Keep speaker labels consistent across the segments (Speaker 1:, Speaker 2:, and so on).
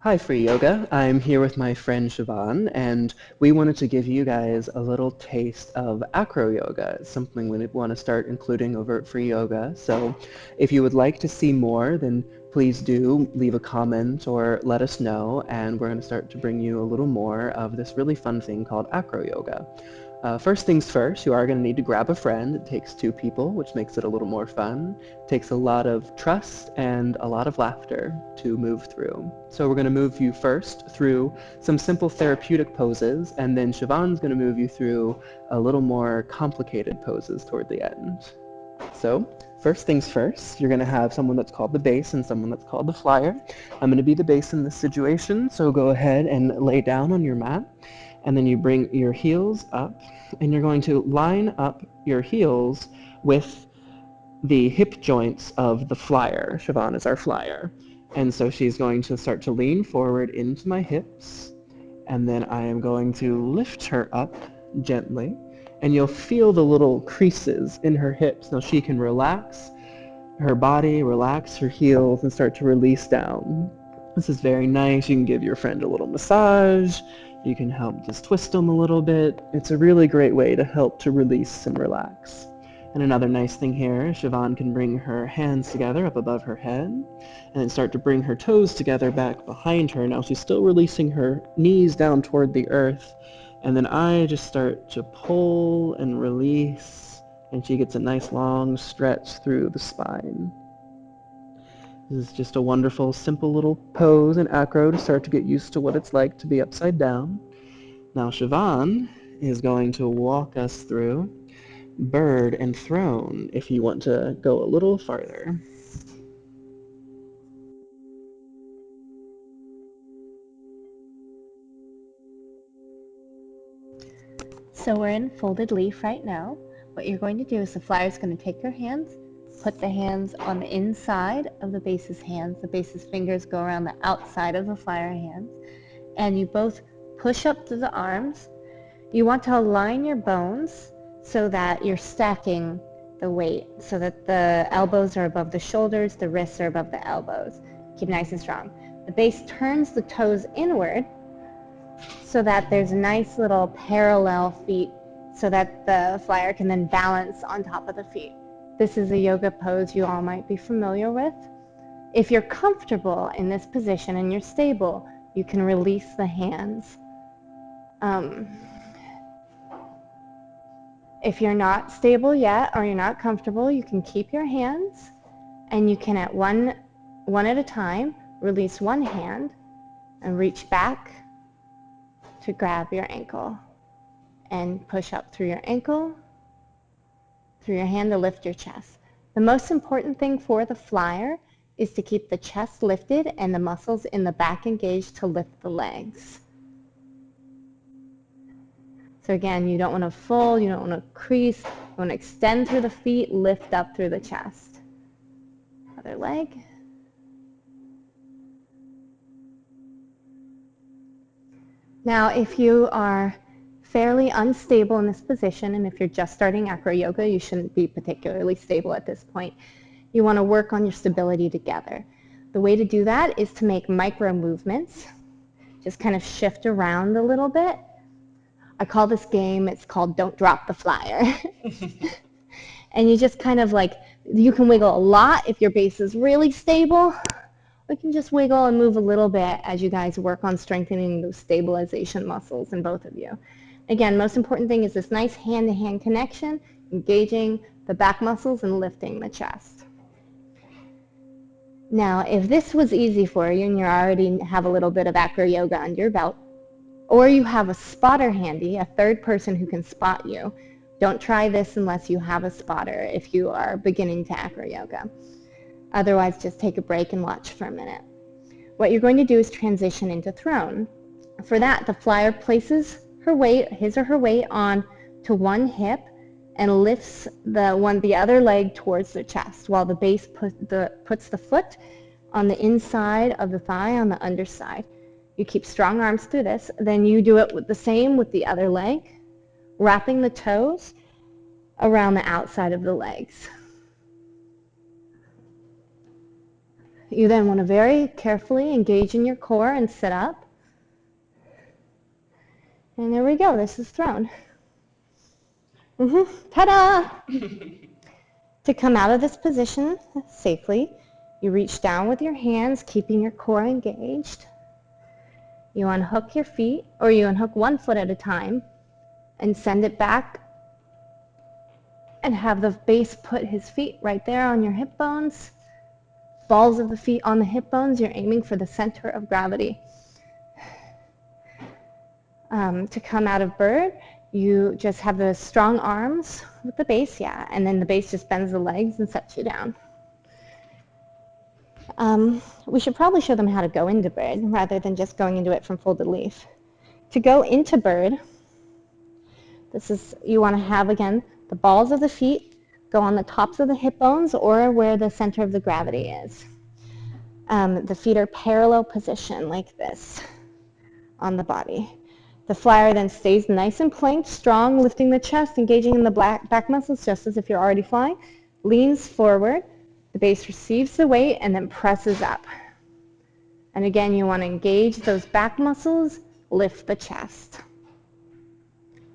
Speaker 1: Hi, Free Yoga. I'm here with my friend Siobhan, and we wanted to give you guys a little taste of Acro Yoga. It's something we want to start including over at Free Yoga. So if you would like to see more, then please do leave a comment or let us know, and we're going to start to bring you a little more of this really fun thing called Acro Yoga. First things first, you are going to need to grab a friend. It takes 2 people, which makes it a little more fun. It takes a lot of trust and a lot of laughter to move through. So we're going to move you first through some simple therapeutic poses, and then Siobhan's going to move you through a little more complicated poses toward the end. So first things first, you're going to have someone that's called the base and someone that's called the flyer. I'm going to be the base in this situation, so go ahead and lay down on your mat. And then you bring your heels up, and you're going to line up your heels with the hip joints of the flyer. Siobhan is our flyer. And so she's going to start to lean forward into my hips, and then I am going to lift her up gently, and you'll feel the little creases in her hips. Now she can relax her body, relax her heels, and start to release down. This is very nice. You can give your friend a little massage. You can help just twist them a little bit. It's a really great way to help to release and relax. And another nice thing here, Siobhan can bring her hands together up above her head and then start to bring her toes together back behind her. Now she's still releasing her knees down toward the earth. And then I just start to pull and release, and she gets a nice long stretch through the spine. This is just a wonderful, simple little pose in Acro to start to get used to what it's like to be upside down. Now Siobhan is going to walk us through bird and throne if you want to go a little farther.
Speaker 2: So we're in folded leaf right now. What you're going to do is the flyer is going to take your hands, put the hands on the inside of the base's hands. The base's fingers go around the outside of the flyer hands. And you both push up to the arms. You want to align your bones so that you're stacking the weight, so that the elbows are above the shoulders, the wrists are above the elbows. Keep nice and strong. The base turns the toes inward so that there's nice little parallel feet so that the flyer can then balance on top of the feet. This is a yoga pose you all might be familiar with. If you're comfortable in this position and you're stable, you can release the hands. If you're not stable yet or you're not comfortable, you can keep your hands and you can at one at a time release one hand and reach back to grab your ankle and push up through your ankle, through your hand to lift your chest. The most important thing for the flyer is to keep the chest lifted and the muscles in the back engaged to lift the legs. So again, you don't want to fold, you don't want to crease, you want to extend through the feet, lift up through the chest. Other leg. Now, if you are fairly unstable in this position, and if you're just starting acro yoga, you shouldn't be particularly stable at this point. You want to work on your stability together. The way to do that is to make micro movements. Just kind of shift around a little bit. I call this game, it's called Don't Drop the Flyer. And you just kind of like, you can wiggle a lot if your base is really stable. We can just wiggle and move a little bit as you guys work on strengthening those stabilization muscles in both of you. Again, most important thing is this nice hand-to-hand connection, engaging the back muscles and lifting the chest. Now, if this was easy for you and you already have a little bit of acro yoga under your belt, or you have a spotter handy, a third person who can spot you, don't try this unless you have a spotter if you are beginning to acro yoga. Otherwise, just take a break and watch for a minute. What you're going to do is transition into throne. For that, the flyer places her weight, his or her weight, on to one hip and lifts the other leg towards the chest, while the base puts the foot on the inside of the thigh on the underside. You keep strong arms through this. Then you do it with the same with the other leg, wrapping the toes around the outside of the legs. You then want to very carefully engage in your core and sit up. And there we go. This is thrown. Ta-da! To come out of this position safely, you reach down with your hands, keeping your core engaged. You unhook your feet, or you unhook one foot at a time, and send it back and have the base put his feet right there on your hip bones. Balls of the feet on the hip bones, you're aiming for the center of gravity. To come out of bird, you just have the strong arms with the base, and then the base just bends the legs and sets you down. We should probably show them how to go into bird rather than just going into it from folded leaf. To go into bird, you want to have, again, the balls of the feet go on the tops of the hip bones or where the center of the gravity is. The feet are parallel position like this on the body. The flyer then stays nice and planked, strong, lifting the chest, engaging in the back muscles just as if you're already flying, leans forward, the base receives the weight and then presses up. And again, you want to engage those back muscles, lift the chest.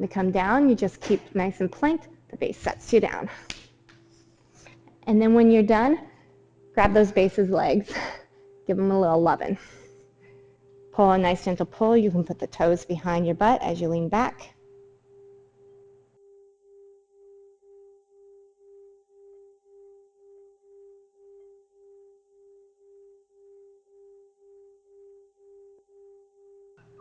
Speaker 2: To come down, you just keep nice and planked, the base sets you down. And then when you're done, grab those base's legs, give them a little lovin'. Pull a nice gentle pull. You can put the toes behind your butt as you lean back.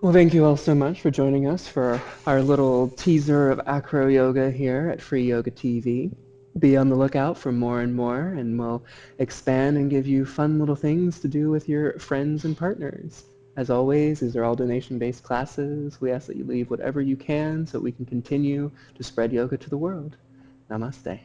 Speaker 1: Well, thank you all so much for joining us for our little teaser of Acro Yoga here at FreeYogaTV. Be on the lookout for more and more, and we'll expand and give you fun little things to do with your friends and partners. As always, these are all donation-based classes. We ask that you leave whatever you can so we can continue to spread yoga to the world. Namaste.